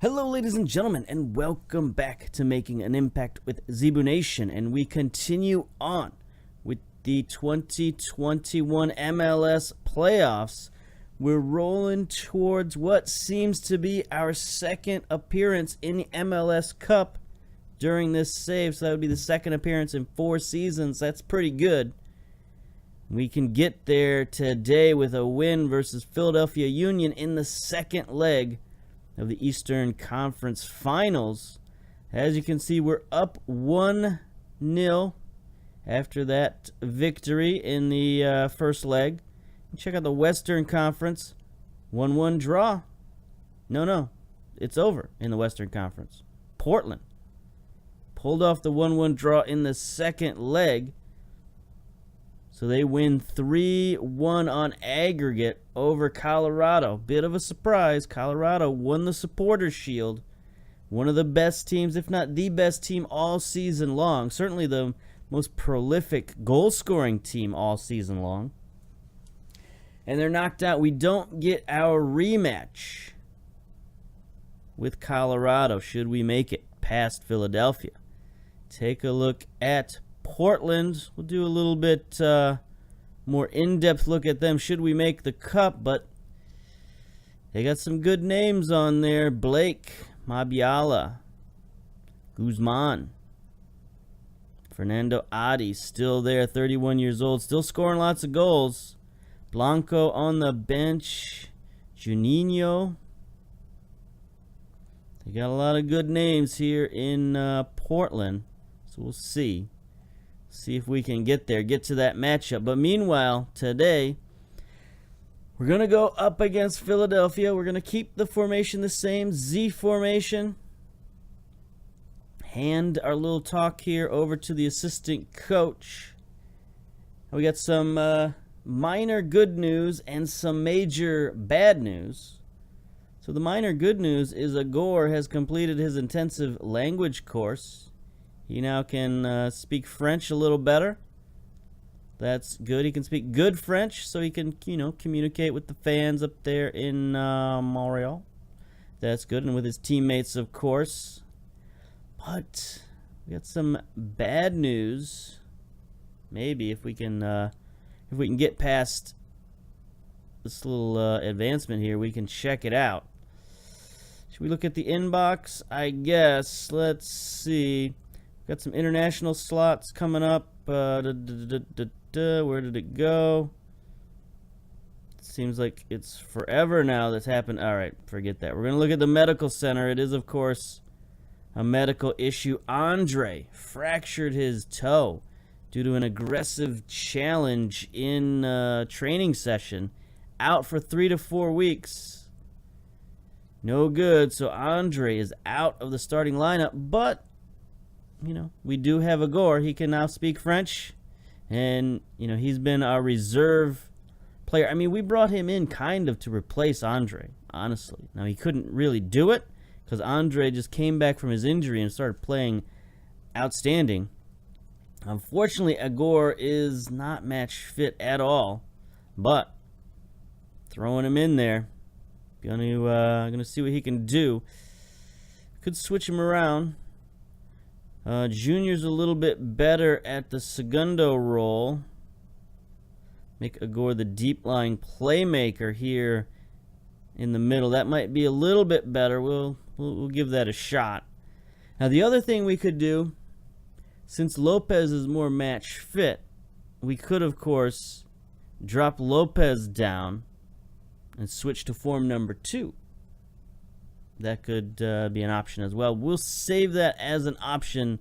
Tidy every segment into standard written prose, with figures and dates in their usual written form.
Hello, ladies and gentlemen, and welcome back to Making an Impact with Zebu Nation. And we continue on with the 2021 MLS playoffs. We're rolling towards what seems to be our second appearance in the MLS Cup during this save. So that would be the second appearance in 4 seasons. That's pretty good. We can get there today with a win versus Philadelphia Union in the second leg of the Eastern Conference Finals. As you can see, we're up 1-0 after that victory in the first leg. Check out the Western Conference. 1-1 draw. No, it's over in the Western Conference. Portland pulled off the 1-1 draw in the second leg. So they win 3-1 on aggregate over Colorado. Bit of a surprise. Colorado won the Supporters' Shield. One of the best teams, if not the best team all season long. Certainly the most prolific goal-scoring team all season long. And they're knocked out. We don't get our rematch with Colorado should we make it past Philadelphia. Take a look at Portland. We'll do a little bit more in-depth look at them should we make the cup, but they got some good names on there. Blake, Mabiala, Guzman, Fernando Adi still there, 31 years old, still scoring lots of goals. Blanco on the bench, Juninho. They got a lot of good names here in Portland, so we'll see. See if we can get there, get to that matchup. But meanwhile, today, we're going to go up against Philadelphia. We're going to keep the formation the same, Z formation. Hand our little talk here over to the assistant coach. We got some minor good news and some major bad news. So the minor good news is Agor has completed his intensive language course. He now can speak French a little better. That's good. He can speak good French, so he can, communicate with the fans up there in Montreal. That's good, and with his teammates, of course. But we got some bad news. Maybe if we can get past this little advancement here, we can check it out. Should we look at the inbox? I guess. Let's see. Got some international slots coming up. Where did it go? Seems like it's forever now that's happened. All right, forget that. We're going to look at the medical center. It is, of course, a medical issue. Andre fractured his toe due to an aggressive challenge in training session. Out for 3 to 4 weeks. No good. So Andre is out of the starting lineup, but we do have Agor. He can now speak French, and, he's been our reserve player. I mean, we brought him in kind of to replace Andre, honestly. Now, he couldn't really do it because Andre just came back from his injury and started playing outstanding. Unfortunately, Agor is not match fit at all, but throwing him in there, gonna see what he can do. Could switch him around. Junior's a little bit better at the segundo role. Make Agor the deep line playmaker here in the middle. That might be a little bit better. We'll give that a shot. Now the other thing we could do, since Lopez is more match fit, we could of course drop Lopez down and switch to form number 2. That could be an option as well. We'll save that as an option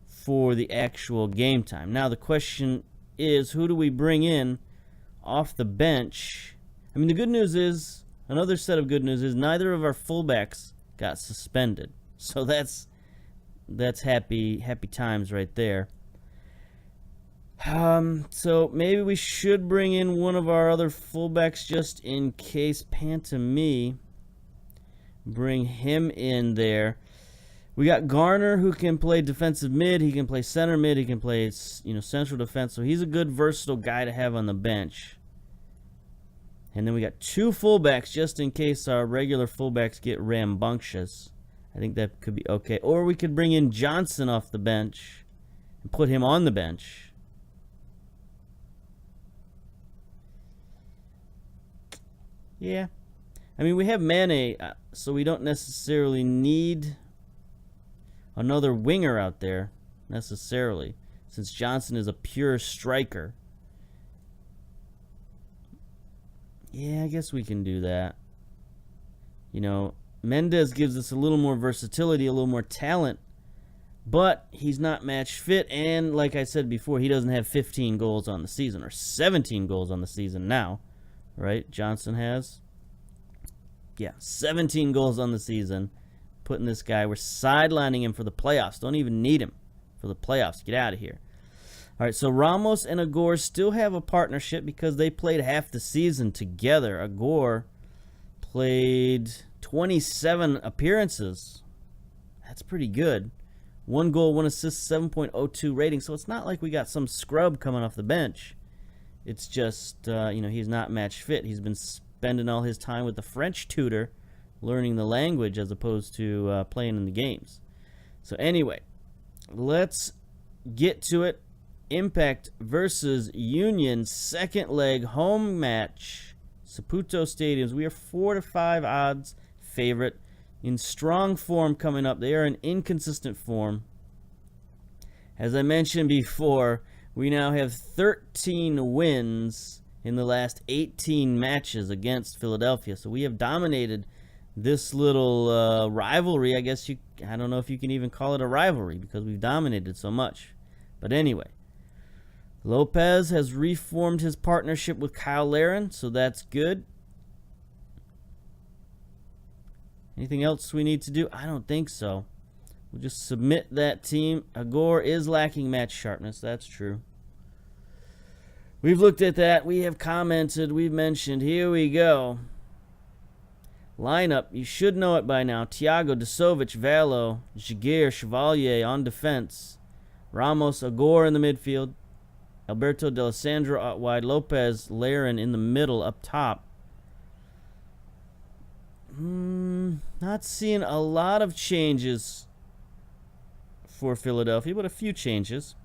for the actual game time. Now the question is, who do we bring in off the bench? I mean, the good news is, another set of good news is, neither of our fullbacks got suspended. So that's happy times right there. So maybe we should bring in one of our other fullbacks just in case. Pantami. Bring him in there. We got Garner, who can play defensive mid. He can play center mid. He can play, central defense. So he's a good, versatile guy to have on the bench. And then we got 2 fullbacks just in case our regular fullbacks get rambunctious. I think that could be okay. Or we could bring in Johnson off the bench and put him on the bench. Yeah. I mean, we have Mane, so we don't necessarily need another winger out there, necessarily, since Johnson is a pure striker. Yeah, I guess we can do that. You know, Mendes gives us a little more versatility, a little more talent, but he's not match fit, and like I said before, he doesn't have 15 goals on the season, or 17 goals on the season now, right? Johnson has, yeah, 17 goals on the season. Putting this guy, we're sidelining him for the playoffs. Don't even need him for the playoffs. Get out of here. All right, so Ramos and Agor still have a partnership because they played half the season together. Agor played 27 appearances. That's pretty good. 1 goal, 1 assist, 7.02 rating. So it's not like we got some scrub coming off the bench. It's just, he's not match fit. He's been spending all his time with the French tutor, learning the language as opposed to playing in the games. So anyway, let's get to it. Impact versus Union, second leg home match, Saputo Stadiums. We are 4-5 odds favorite, in strong form coming up. They are in inconsistent form. As I mentioned before, we now have 13 wins in the last 18 matches against Philadelphia. So we have dominated this little rivalry. I don't know if you can even call it a rivalry because we've dominated so much. But anyway, Lopez has reformed his partnership with Kyle Larin, so that's good. Anything else we need to do? I don't think so. We'll just submit that team. Agor is lacking match sharpness. That's true. We've looked at that. We have commented. We've mentioned. Here we go. Lineup. You should know it by now. Thiago, Desovic, Valo, Jaguar, Chevalier on defense. Ramos, Agor in the midfield. Alberto D'Alessandro out wide. Lopez, Larin in the middle up top. Not seeing a lot of changes for Philadelphia, but a few changes.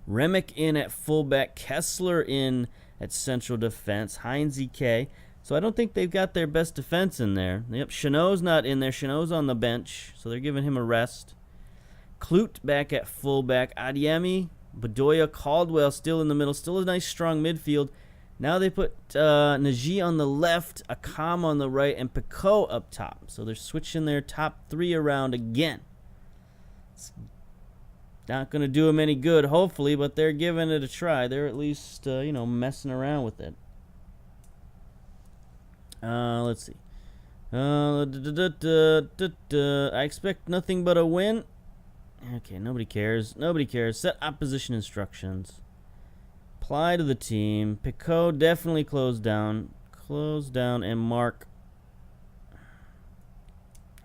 Remick in at fullback. Kessler in at central defense. Heinz EK. So I don't think they've got their best defense in there. Yep, Chanot's not in there. Chanot's on the bench, so they're giving him a rest. Klute back at fullback. Adeyemi, Bedoya, Caldwell still in the middle. Still a nice, strong midfield. Now they put Nagy on the left, Akam on the right, and Picot up top. So they're switching their top three around again. It's not going to do them any good, hopefully, but they're giving it a try. They're at least, messing around with it. Let's see. I expect nothing but a win. Okay, nobody cares. Nobody cares. Set opposition instructions. Apply to the team. Picot definitely close down. Close down and mark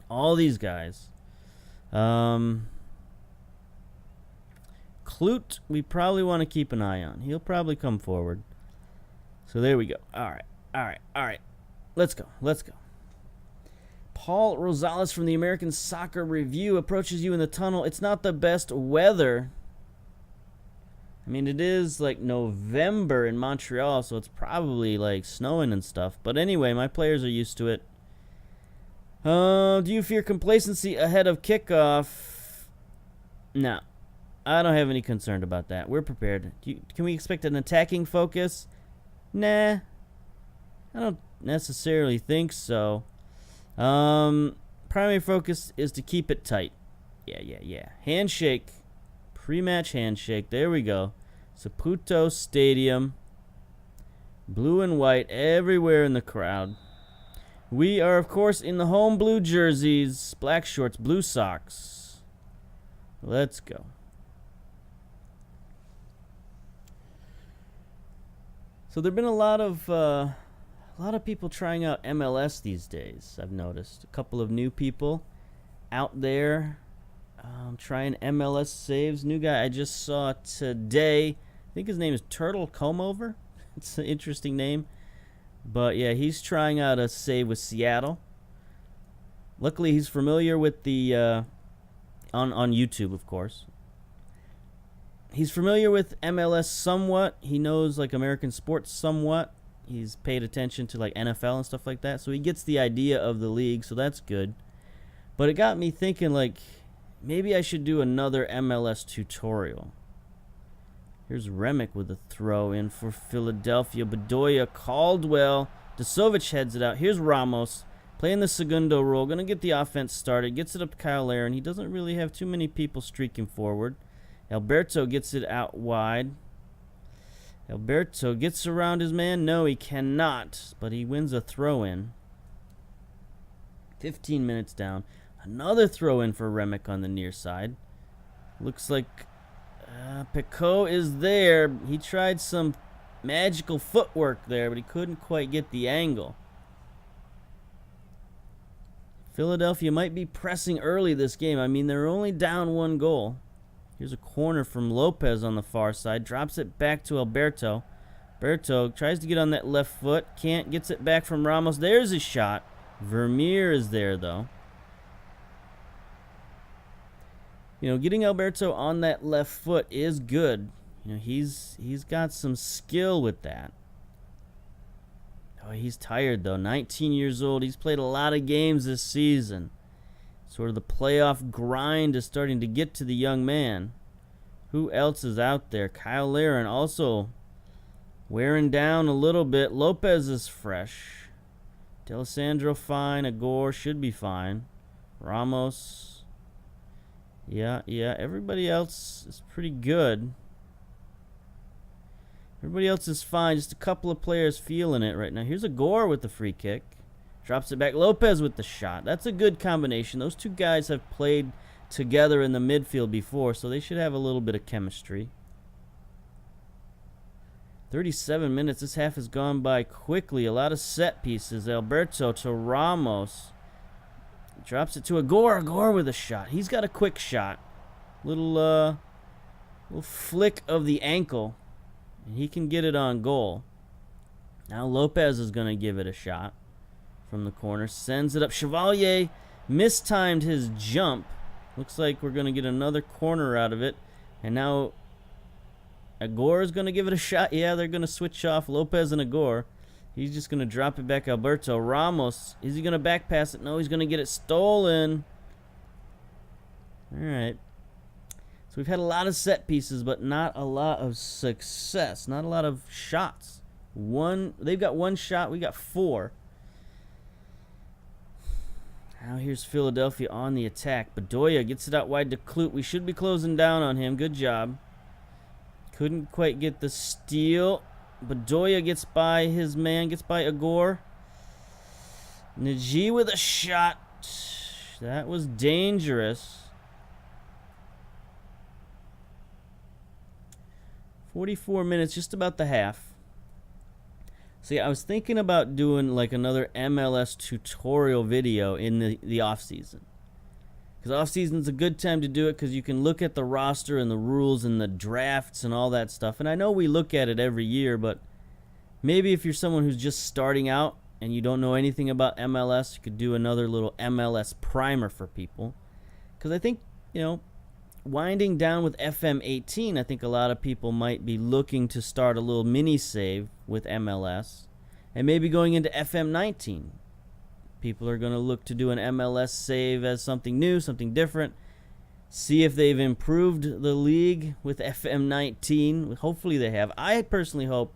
all these guys. Klute, we probably want to keep an eye on. He'll probably come forward. So there we go. All right. Let's go. Paul Rosales from the American Soccer Review approaches you in the tunnel. It's not the best weather. I mean, it is like November in Montreal, so it's probably like snowing and stuff. But anyway, my players are used to it. Do you fear complacency ahead of kickoff? No. I don't have any concern about that. We're prepared. Can we expect an attacking focus? Nah. I don't necessarily think so. Primary focus is to keep it tight. Yeah. Handshake. Pre-match handshake. There we go. Saputo Stadium. Blue and white everywhere in the crowd. We are, of course, in the home blue jerseys. Black shorts, blue socks. Let's go. So there have been a lot of people trying out MLS these days, I've noticed. A couple of new people out there trying MLS saves. New guy I just saw today. I think his name is Turtle Comeover. It's an interesting name. But yeah, he's trying out a save with Seattle. Luckily, he's familiar with the on YouTube, of course. He's familiar with MLS somewhat. He knows like American sports somewhat. He's paid attention to like NFL and stuff like that, so he gets the idea of the league, so that's good. But it got me thinking, like, maybe I should do another MLS tutorial. Here's Remick with a throw in for Philadelphia. Bedoya, Caldwell, Desovic heads it out. Here's Ramos playing the segundo role, going to get the offense started. Gets it up to Kyle Aaron. He doesn't really have too many people streaking forward. Alberto gets it out wide. Alberto gets around his man. No, he cannot, but he wins a throw-in. 15 minutes down. Another throw-in for Remick on the near side. Looks like Picot is there. He tried some magical footwork there, but he couldn't quite get the angle. Philadelphia might be pressing early this game. I mean, they're only down 1 goal. Here's a corner from Lopez on the far side. Drops it back to Alberto. Alberto tries to get on that left foot. Can't. Gets it back from Ramos. There's his shot. Vermeer is there, though. You know, getting Alberto on that left foot is good. You know, he's got some skill with that. Oh, he's tired, though. 19 years old. He's played a lot of games this season. Sort of the playoff grind is starting to get to the young man. Who else is out there? Kyle Laren also wearing down a little bit. Lopez is fresh. D'Alessandro fine. Agor should be fine. Ramos. Yeah. Everybody else is pretty good. Everybody else is fine. Just a couple of players feeling it right now. Here's Agor with the free kick. Drops it back. Lopez with the shot. That's a good combination. Those two guys have played together in the midfield before, so they should have a little bit of chemistry. 37 minutes. This half has gone by quickly. A lot of set pieces. Alberto to Ramos. Drops it to Agor. Agor with a shot. He's got a quick shot. Little flick of the ankle. And he can get it on goal. Now Lopez is going to give it a shot from the corner. Sends it up. Chevalier mistimed his jump. Looks like we're going to get another corner out of it. And now Agor is going to give it a shot. Yeah, they're going to switch off Lopez and Agor. He's just going to drop it back. Alberto. Ramos. Is he going to back pass it? No, he's going to get it stolen. All right. So we've had a lot of set pieces, but not a lot of success. Not a lot of shots. They've got 1 shot. We got 4. Now here's Philadelphia on the attack. Bedoya gets it out wide to Klute. We should be closing down on him. Good job. Couldn't quite get the steal. Bedoya gets by his man. Gets by Agor. Nagy with a shot. That was dangerous. 44 minutes, just about the half. See, I was thinking about doing like another MLS tutorial video in the off season. Because off season's a good time to do it because you can look at the roster and the rules and the drafts and all that stuff. And I know we look at it every year, but maybe if you're someone who's just starting out and you don't know anything about MLS, you could do another little MLS primer for people. Because I think, you know, winding down with FM18, I think a lot of people might be looking to start a little mini save with MLS. And maybe going into FM19, people are going to look to do an MLS save as something new, something different. See if they've improved the league with FM19. Hopefully they have. I personally hope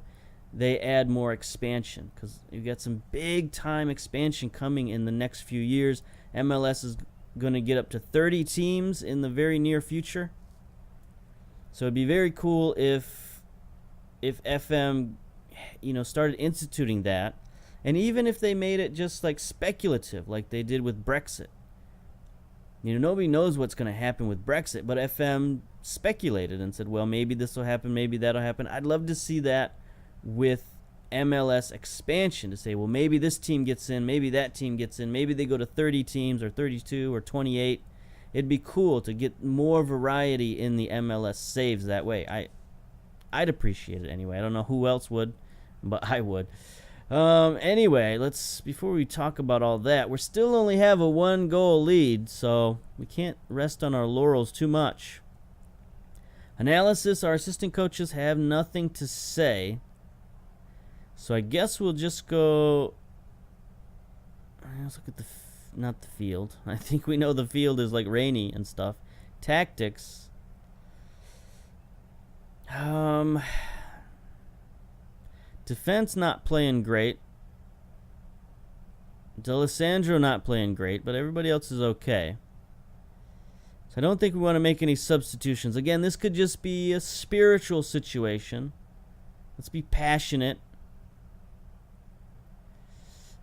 they add more expansion because you've got some big time expansion coming in the next few years. MLS is going to get up to 30 teams in the very near future. So it'd be very cool if FM, you know, started instituting that. And even if they made it just like speculative, like they did with Brexit. You know, nobody knows what's going to happen with Brexit, but FM speculated and said, well, maybe this will happen, maybe that'll happen. I'd love to see that with MLS expansion, to say, well, maybe this team gets in, maybe that team gets in, maybe they go to 30 teams or 32 or 28. It'd be cool to get more variety in the MLS saves that way. I'd appreciate it anyway. I don't know who else would, but I would. Anyway, before we talk about all that, we still only have a 1-goal lead, so we can't rest on our laurels too much. Analysis, our assistant coaches have nothing to say. So I guess we'll just go. Let's look at not the field. I think we know the field is like rainy and stuff. Tactics. Defense not playing great. D'Alessandro not playing great, but everybody else is okay. So I don't think we want to make any substitutions. Again, this could just be a spiritual situation. Let's be passionate.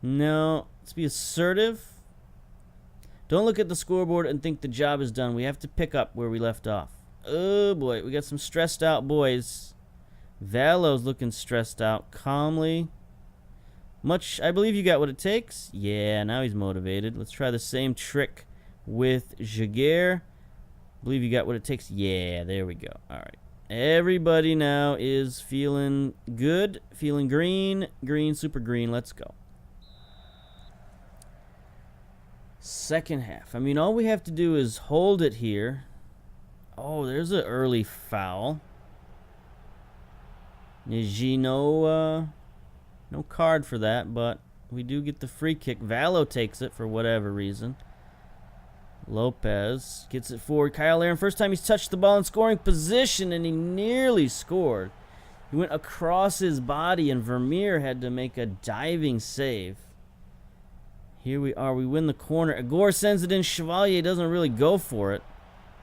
No, let's be assertive. Don't look at the scoreboard and think the job is done. We have to pick up where we left off. Oh boy, we got some stressed out boys. Valo's looking stressed out. Calmly. I believe you got what it takes. Yeah, now he's motivated. Let's try the same trick with Jaguar. Believe you got what it takes. Yeah, there we go. All right. Everybody now is feeling good. Feeling green. Green, super green. Let's go. Second half. I mean, all we have to do is hold it here. Oh, there's an early foul. No card for that, but we do get the free kick. Valo takes it for whatever reason. Lopez gets it forward. Kyle Aaron, first time he's touched the ball in scoring position, and he nearly scored. He went across his body, and Vermeer had to make a diving save. Here we are. We win the corner. Agor sends it in. Chevalier doesn't really go for it.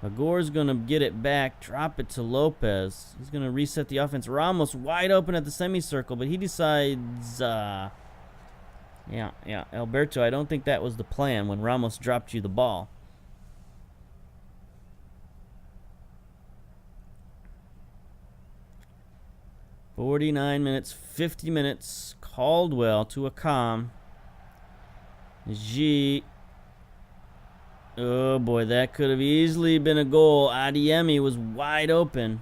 Agor's going to get it back, drop it to Lopez. He's going to reset the offense. Ramos wide open at the semicircle, but he decides, Alberto, I don't think that was the plan when Ramos dropped you the ball. "49 minutes, 50 minutes. Caldwell to a calm. G. Oh boy, that could have easily been a goal. Adiemi was wide open.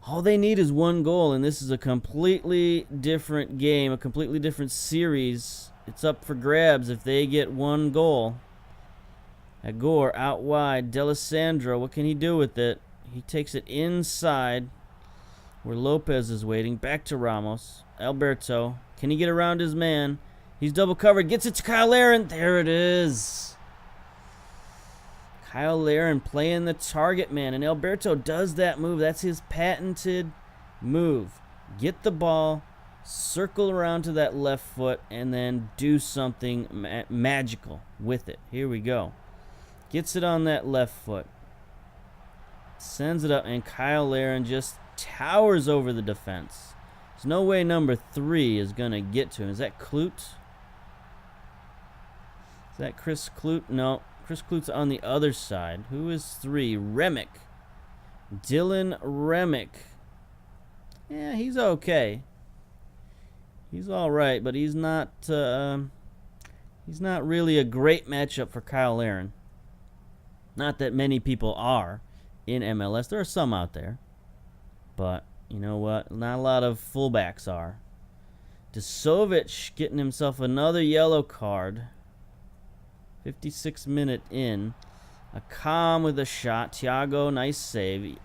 All they need is 1 goal, and this is a completely different game, a completely different series. It's up for grabs if they get 1 goal. Agor out wide. D'Alessandro, what can he do with it? He takes it inside where Lopez is waiting. Back to Ramos. Alberto. Can he get around his man? He's double covered. Gets it to Kyle Aaron. There it is. Kyle Aaron playing the target man. And Alberto does that move. That's his patented move. Get the ball, circle around to that left foot, and then do something magical with it. Here we go. Gets it on that left foot. Sends it up, and Kyle Aaron just towers over the defense. There's no way number 3 is going to get to him. Is that Klute? Is that Chris Klute? No. Chris Klute's on the other side. Who is 3? Remick. Dylan Remick. Yeah, he's okay. He's all right, but he's not really a great matchup for Kyle Aaron. Not that many people are in MLS. There are some out there. But you know what? Not a lot of fullbacks are. Desovic getting himself another yellow card. 56 minute in. Akam with a shot. Thiago, nice save.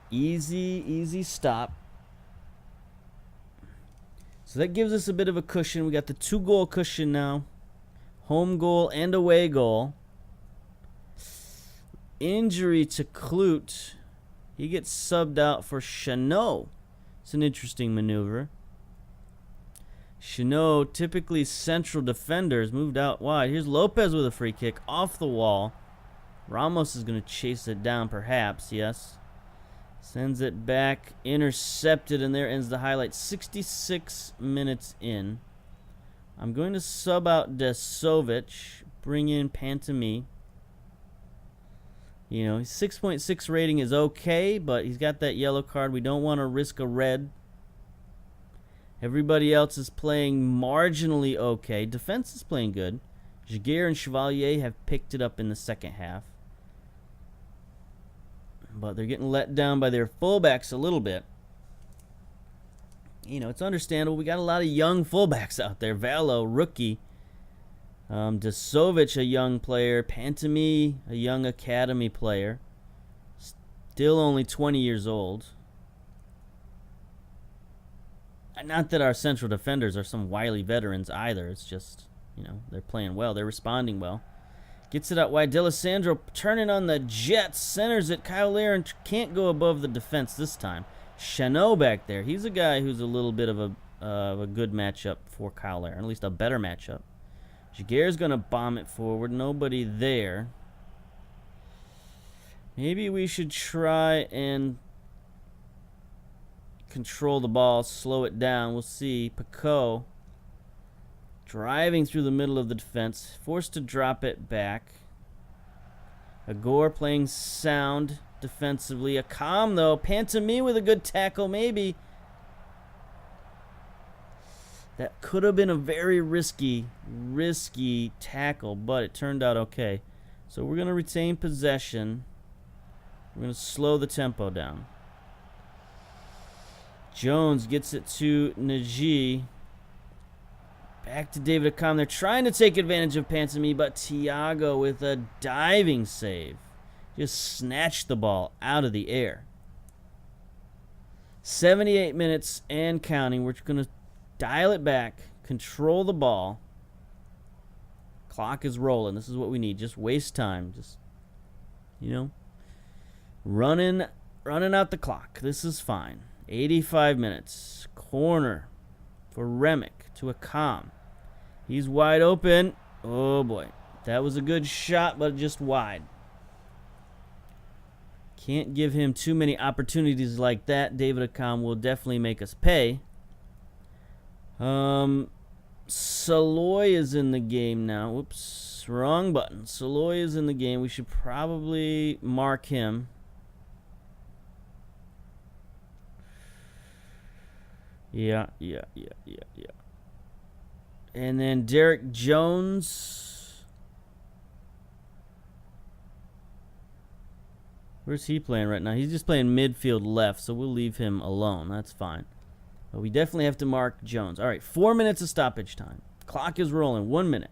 Easy stop. So that gives us a bit of a cushion. We got the 2-goal cushion now. Home goal and away goal. Injury to Klute. He gets subbed out for Chanot. It's an interesting maneuver. Chanot, typically central defenders, moved out wide. Here's Lopez with a free kick off the wall. Ramos is going to chase it down, perhaps. Yes. Sends it back. Intercepted, and there ends the highlight. 66 minutes in. I'm going to sub out Desovic. Bring in Pantami. You know, his 6.6 rating is okay, but he's got that yellow card. We don't want to risk a red. Everybody else is playing marginally okay. Defense is playing good. Jaguar and Chevalier have picked it up in the second half. But they're getting let down by their fullbacks a little bit. you know, it's understandable. We got a lot of young fullbacks out there. Valo, rookie. Desovic, a young player. Pantami, a young academy player. Still only 20 years old. Not that our central defenders are some wily veterans either. It's just, you know, they're playing well. They're responding well. Gets it out wide. D'Alessandro turning on the Jets. Centers it. Kyle Larin can't go above the defense this time. Chanot back there. He's a guy who's a little bit of a good matchup for Kyle Larin. At least a better matchup. Jaguar's going to bomb it forward. Nobody there. Maybe we should try and control the ball, slow it down. We'll see. Pico driving through the middle of the defense, forced to drop it back. Agor playing sound defensively. A calm though. Pantami with a good tackle, maybe. That could have been a very risky tackle, but it turned out okay. So we're going to retain possession. We're going to slow the tempo down. Jones gets it to Nagy. Back to David Accam. They're trying to take advantage of Pantami, but Thiago with a diving save. Just snatched the ball out of the air. 78 minutes and counting. We're going to dial it back. Control the ball. Clock is rolling. This is what we need. Just waste time. Just, you know, running out the clock. This is fine. 85 minutes. Corner for Remick to Accam. He's wide open. Oh, boy. That was a good shot, but just wide. Can't give him too many opportunities like that. David Accam will definitely make us pay. Saloy is in the game now. Whoops. Wrong button. Saloy is in the game. We should probably mark him. Yeah. And then Derek Jones. Where's he playing right now? He's just playing midfield left, so we'll leave him alone. That's fine. But we definitely have to mark Jones. All right, 4 minutes of stoppage time. Clock is rolling. 1 minute.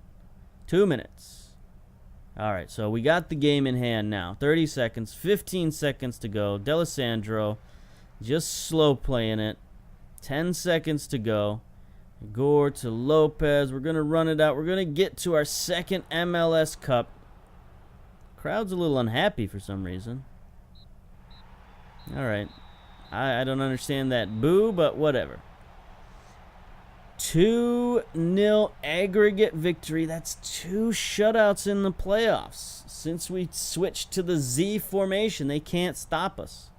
2 minutes. All right, so we got the game in hand now. 30 seconds. 15 seconds to go. D'Alessandro just slow playing it. 10 seconds to go. Gore to Lopez. We're going to run it out. We're going to get to our second MLS Cup. Crowd's a little unhappy for some reason. All right. I don't understand that boo, but whatever. 2-0 aggregate victory. That's 2 shutouts in the playoffs. Since we switched to the Z formation, they can't stop us.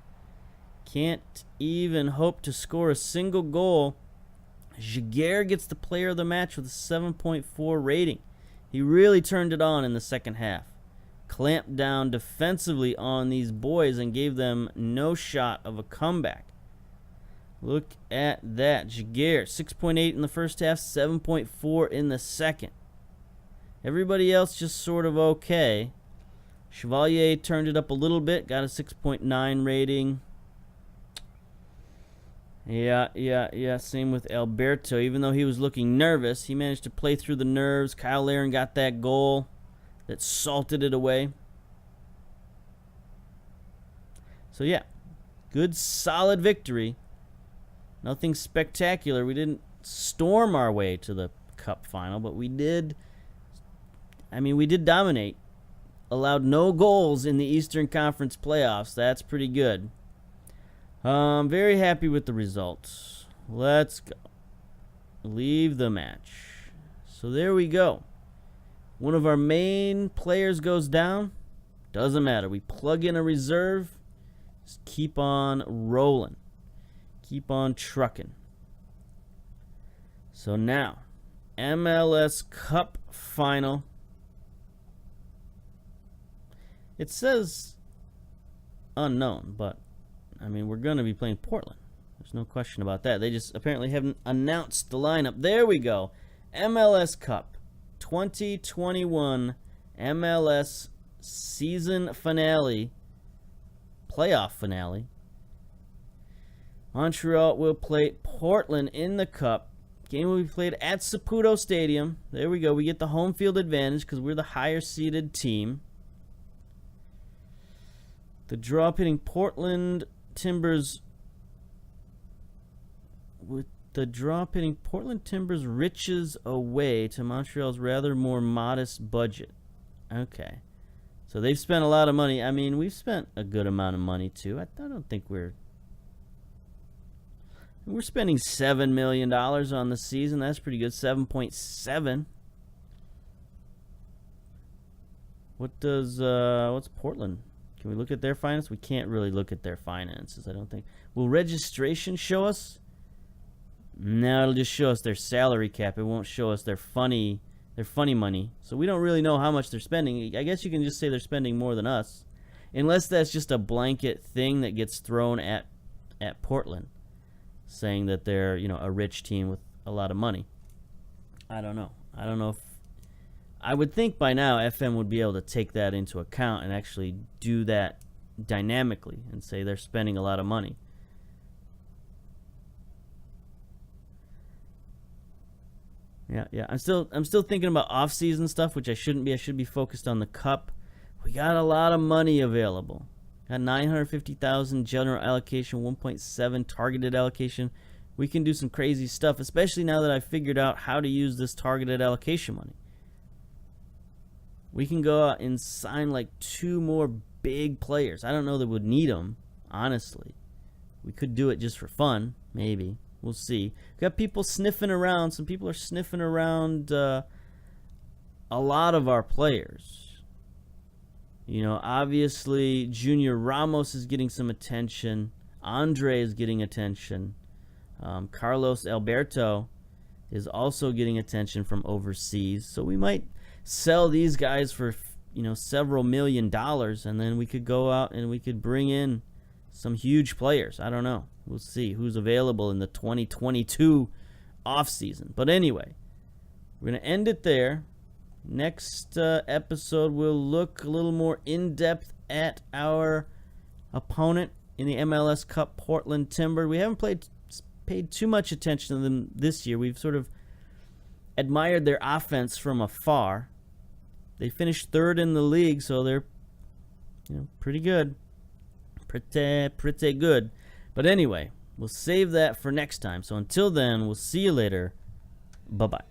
Can't even hope to score a single goal. Jaguar gets the player of the match with a 7.4 rating. He really turned it on in the second half. Clamped down defensively on these boys and gave them no shot of a comeback. Look at that. Jaguar, 6.8 in the first half, 7.4 in the second. Everybody else just sort of okay. Chevalier turned it up a little bit, got a 6.9 rating. Yeah. Same with Alberto. Even though he was looking nervous, he managed to play through the nerves. Kyle Larin got that goal that salted it away. So, yeah, good, solid victory. Nothing spectacular. We didn't storm our way to the Cup final, but we did dominate. Allowed no goals in the Eastern Conference playoffs. That's pretty good. Very happy with the results. Let's go. Leave the match. So there we go. One of our main players goes down. Doesn't matter. We plug in a reserve. Just keep on rolling. Keep on trucking. So now, MLS Cup final. It says unknown, but I mean, we're going to be playing Portland. There's no question about that. They just apparently haven't announced the lineup. There we go. MLS Cup 2021 MLS season finale, playoff finale. Montreal will play Portland in the Cup. Game will be played at Saputo Stadium. There we go. We get the home field advantage because we're the higher seeded team. The draw pitting Portland Timbers with the draw pitting Portland Timbers riches away to Montreal's rather more modest budget. Okay. So they've spent a lot of money. I mean, we've spent a good amount of money too. I don't think we're spending $7 million on the season. That's pretty good. 7.7. What's Portland? Can we look at their finance? We can't really look at their finances, I don't think. Will registration show us? No, it'll just show us their salary cap. It won't show us their funny money. So we don't really know how much they're spending. I guess you can just say they're spending more than us. Unless that's just a blanket thing that gets thrown at Portland, saying that they're, a rich team with a lot of money. I don't know. I don't know if... I would think by now FM would be able to take that into account and actually do that dynamically and say they're spending a lot of money. Yeah. I'm still thinking about off-season stuff, which I shouldn't be. I should be focused on the Cup. We got a lot of money available. Got $950,000 general allocation, 1.7 targeted allocation. We can do some crazy stuff, especially now that I've figured out how to use this targeted allocation money. We can go out and sign like 2 more big players. I don't know that we'd need them, honestly. We could do it just for fun, maybe. We'll see. We got people sniffing around. Some people are sniffing around a lot of our players. Obviously, Junior Ramos is getting some attention. Andre is getting attention. Carlos Alberto is also getting attention from overseas. So we might sell these guys for, several $1 million, and then we could go out and we could bring in some huge players. I don't know. We'll see who's available in the 2022 offseason. But anyway, we're going to end it there. Next episode, we'll look a little more in-depth at our opponent in the MLS Cup, Portland Timber. We haven't paid too much attention to them this year. We've sort of admired their offense from afar. They finished 3rd in the league, so they're pretty good. Pretty good. But anyway, we'll save that for next time. So until then, we'll see you later. Bye-bye.